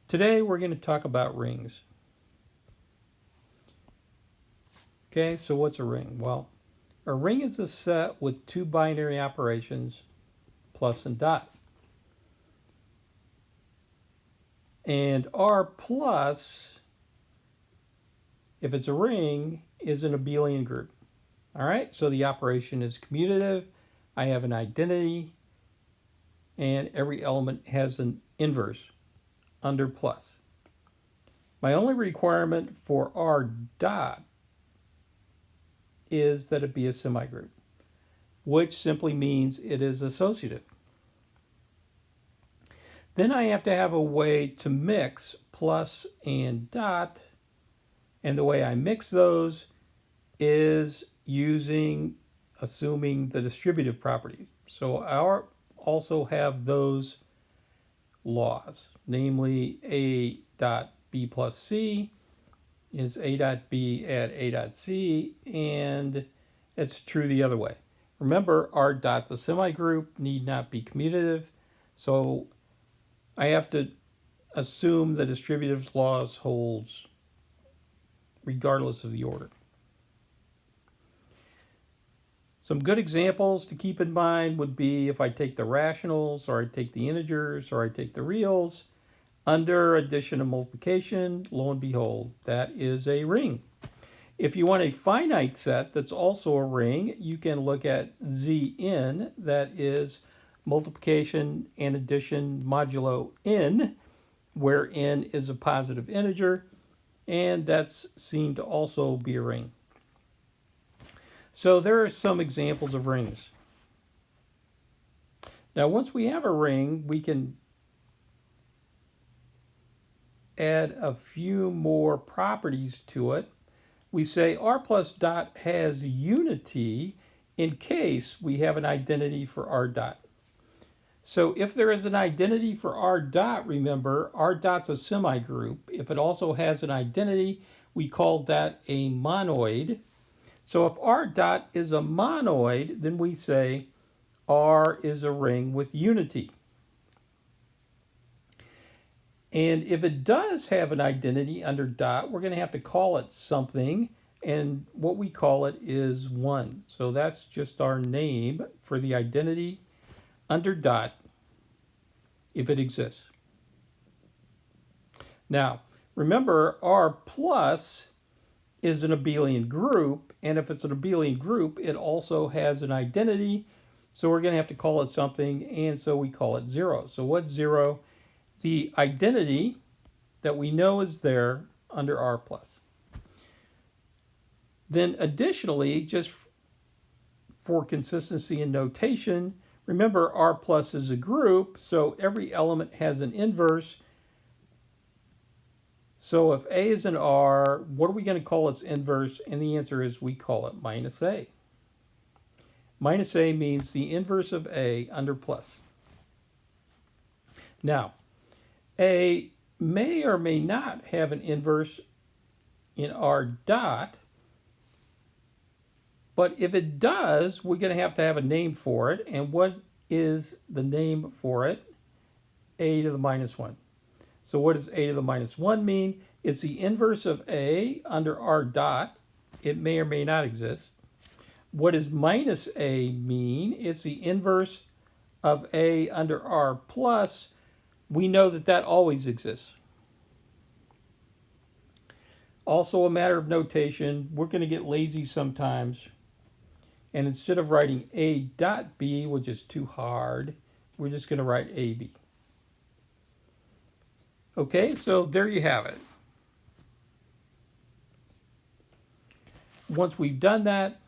Today we're going to talk about rings. Okay, so what's a ring? Well, a ring is a set with two binary operations, plus and dot. And R plus, if it's a ring, is an abelian group. All right, so the operation is commutative. I have an identity, and every element has an inverse under plus. My only requirement for R dot is that it be a semigroup, which simply means it is associative. Then I have to have a way to mix plus and dot, and the way I mix those is assuming the distributive property. So I also have those laws, namely A dot B plus C is A dot B at A dot C, and it's true the other way. Remember, R dot's a semigroup, need not be commutative, so I have to assume the distributive laws holds regardless of the order. Some good examples to keep in mind would be if I take the rationals, or I take the integers, or I take the reals, under addition and multiplication, lo and behold, that is a ring. If you want a finite set that's also a ring, you can look at Zn, that is multiplication and addition modulo n, where n is a positive integer, and that's seen to also be a ring. So there are some examples of rings. Now, once we have a ring, we can add a few more properties to it. We say R plus dot has unity in case we have an identity for R dot. So if there is an identity for R dot, remember, R dot's a semigroup. If it also has an identity, we call that a monoid. So if R dot is a monoid, then we say R is a ring with unity. And if it does have an identity under dot, we're going to have to call it something, and what we call it is 1. So that's just our name for the identity under dot if it exists. Now, remember, R plus is an abelian group, and if it's an abelian group, it also has an identity, so we're going to have to call it something, and so we call it 0. So what's 0? The identity that we know is there under R plus. Then additionally, just for consistency and notation, remember R plus is a group, so every element has an inverse. So if A is an R, what are we going to call its inverse? And the answer is we call it minus A. Minus A means the inverse of A under plus. Now, A may or may not have an inverse in R dot, but if it does, we're going to have a name for it. And what is the name for it? A to the minus 1. So what does A to the minus 1 mean? It's the inverse of A under R dot. It may or may not exist. What does minus A mean? It's the inverse of A under R plus. We know that that always exists. Also a matter of notation, we're going to get lazy sometimes. And instead of writing A dot B, which is too hard, we're just going to write AB. Okay, so there you have it. Once we've done that,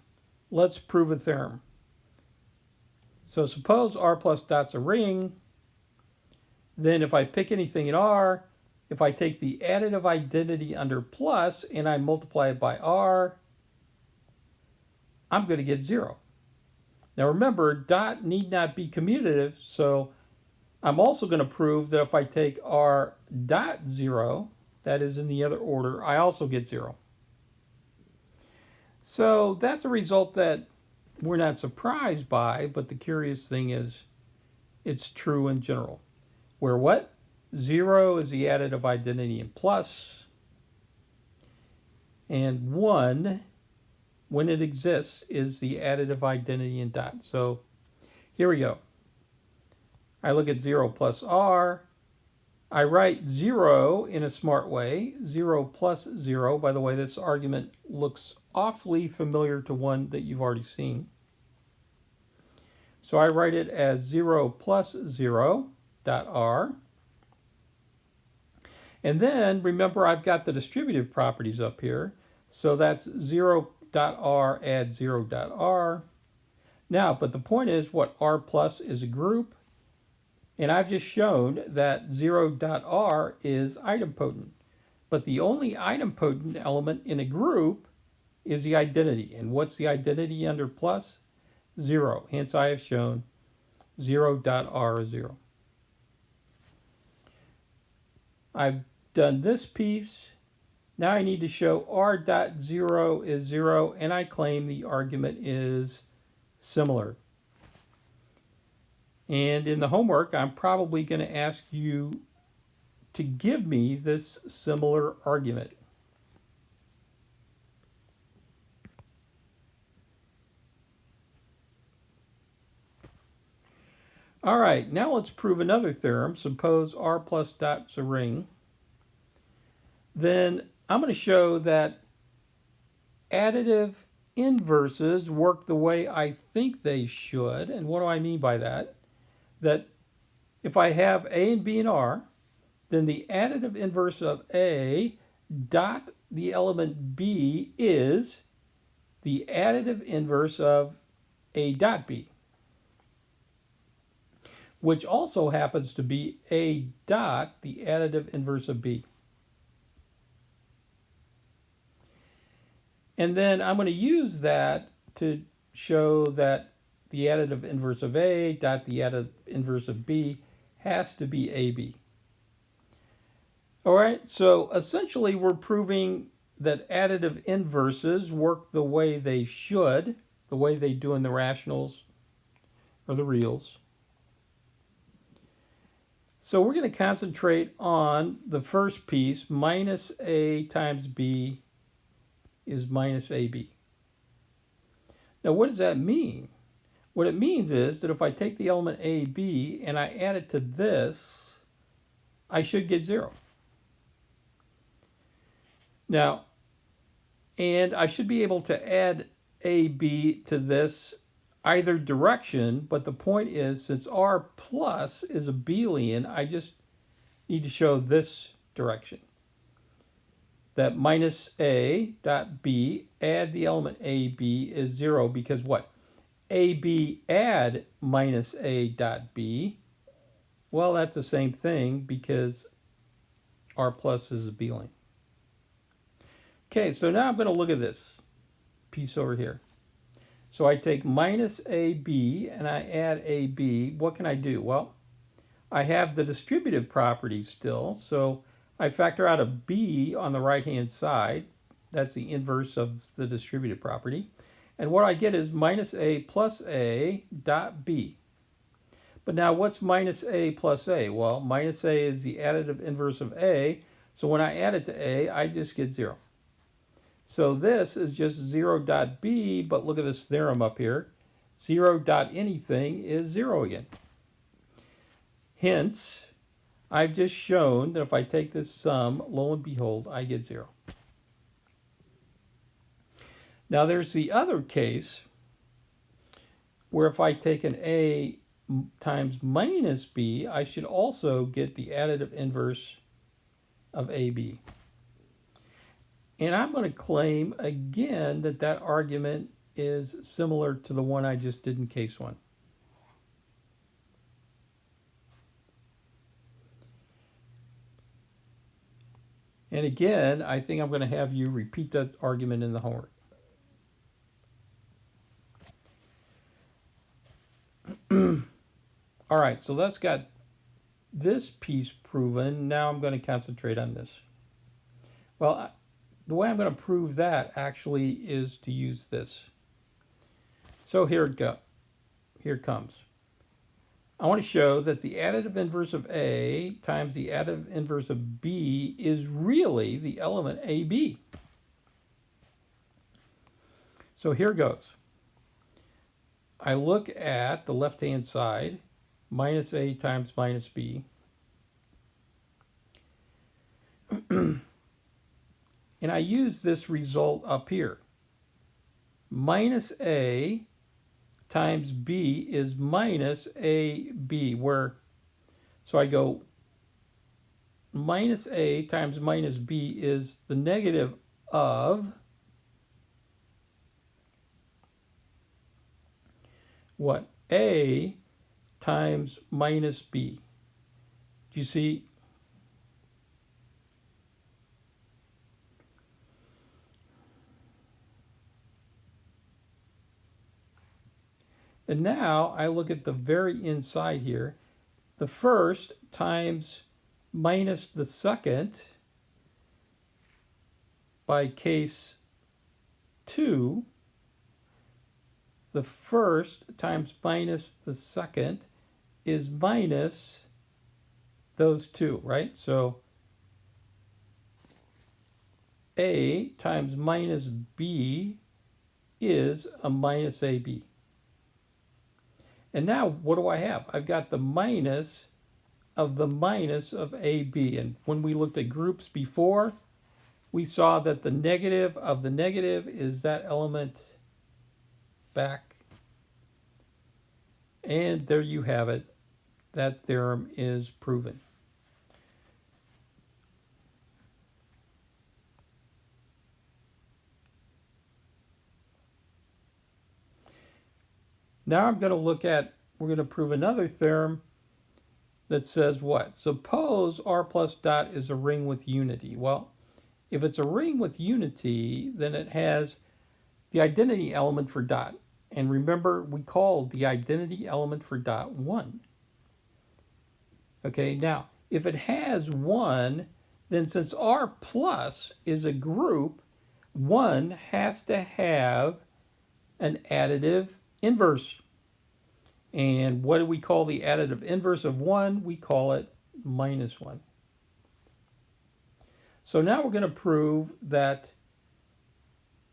let's prove a theorem. So suppose R plus dot's a ring. Then if I pick anything in R, if I take the additive identity under plus and I multiply it by R, I'm going to get 0. Now remember, dot need not be commutative, so I'm also going to prove that if I take R dot 0, that is in the other order, I also get 0. So that's a result that we're not surprised by, but the curious thing is it's true in general. Where what? 0 is the additive identity in plus, and 1, when it exists, is the additive identity in dot. So here we go. I look at 0 plus r. I write 0 in a smart way. 0 plus 0. By the way, this argument looks awfully familiar to one that you've already seen. So I write it as 0 plus 0 dot r. And then remember, I've got the distributive properties up here. So that's 0 dot r add 0 dot r. Now, but the point is what r plus is a group. And I've just shown that 0 dot r is idempotent. But the only idempotent element in a group is the identity. And what's the identity under plus? 0. Hence I have shown 0 dot r is 0. I've done this piece. Now I need to show r dot 0 is 0, and I claim the argument is similar. And in the homework, I'm probably going to ask you to give me this similar argument. All right, now let's prove another theorem. Suppose r plus dot's a ring. Then I'm going to show that additive inverses work the way I think they should. And what do I mean by that? That if I have A and B and R, then the additive inverse of A dot the element B is the additive inverse of A dot B, which also happens to be A dot the additive inverse of B. And then I'm going to use that to show that the additive inverse of A dot the additive inverse of B has to be AB. All right, so essentially we're proving that additive inverses work the way they should, the way they do in the rationals or the reals. So we're going to concentrate on the first piece, minus A times B is minus AB. Now what does that mean? What it means is that if I take the element AB and I add it to this, I should get 0. Now, and I should be able to add AB to this either direction, but the point is, since R plus is abelian, I just need to show this direction. That minus A dot B, add the element AB is 0, because what? AB add minus A dot B, well, that's the same thing because R plus is abelian. Okay, so now I'm going to look at this piece over here. So I take minus AB and I add AB. What can I do? Well, I have the distributive property still, so I factor out a B on the right-hand side. That's the inverse of the distributive property. And what I get is minus A plus A dot B. But now what's minus A plus A? Well, minus A is the additive inverse of A. So when I add it to A, I just get 0. So this is just 0 dot B, but look at this theorem up here. 0 dot anything is 0 again. Hence, I've just shown that if I take this sum, lo and behold, I get 0. Now there's the other case where if I take an A times minus B, I should also get the additive inverse of AB. And I'm going to claim again that that argument is similar to the one I just did in case 1. And again, I think I'm going to have you repeat that argument in the homework. All right, so that's got this piece proven. Now I'm going to concentrate on this. Well, the way I'm going to prove that actually is to use this. So here it comes. I want to show that the additive inverse of A times the additive inverse of B is really the element AB. So here goes. I look at the left-hand side, minus A times minus B. And I use this result up here. Minus A times B is minus AB, so I go minus A times minus B is the negative of what? A times minus B. Do you see? And now I look at the very inside here. The first times minus the second by case 2. The first times minus the second is minus those two, right? So A times minus B is a minus AB. And now what do I have? I've got the minus of the minus of AB. And when we looked at groups before, we saw that the negative of the negative is that element back. And there you have it. That theorem is proven. Now we're going to prove another theorem that says what? Suppose R plus dot is a ring with unity. Well, if it's a ring with unity, then it has the identity element for dot. And remember, we called the identity element for dot 1. Okay, now, if it has 1, then since R plus is a group, 1 has to have an additive inverse. And what do we call the additive inverse of 1? We call it minus 1. So now we're going to prove that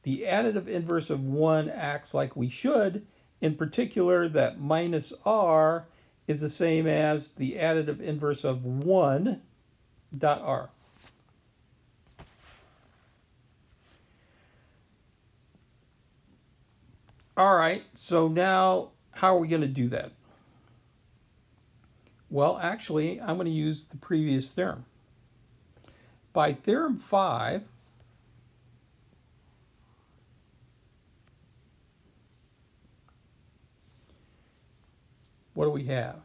the additive inverse of 1 acts like we should, in particular that minus R is the same as the additive inverse of 1 dot R. All right, so now how are we going to do that? Well, actually, I'm going to use the previous theorem. By theorem 5, what do we have?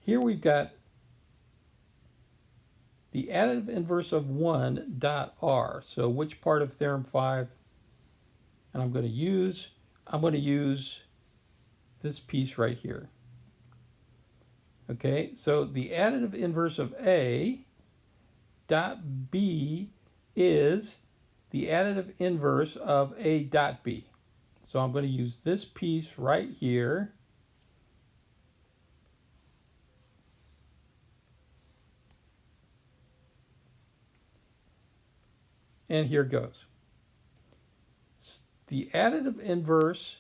Here we've got the additive inverse of 1 dot R. So which part of theorem 5? And I'm going to use this piece right here. Okay, so the additive inverse of A dot B is the additive inverse of A dot B. So I'm going to use this piece right here. And here goes. The additive inverse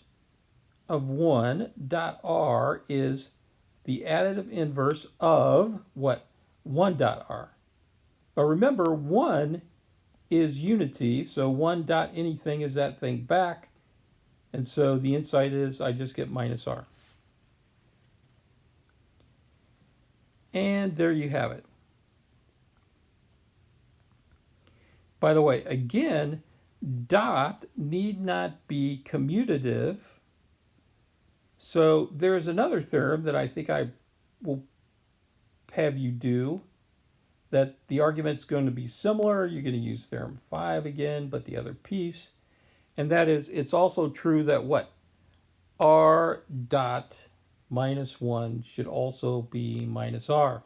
of 1 dot R is the additive inverse of what? 1 dot R. But remember, 1 is unity, so 1 dot anything is that thing back. And so the insight is I just get minus R. And there you have it. By the way, again, dot need not be commutative. So there's another theorem that I think I will have you do, that the argument's going to be similar. You're going to use theorem 5 again, but the other piece. And that is, it's also true that what? R dot minus 1 should also be minus R.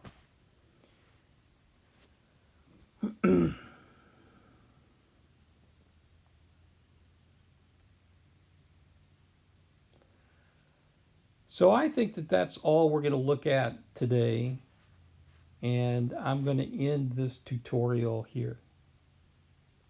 So I think that that's all we're going to look at today. And I'm going to end this tutorial here.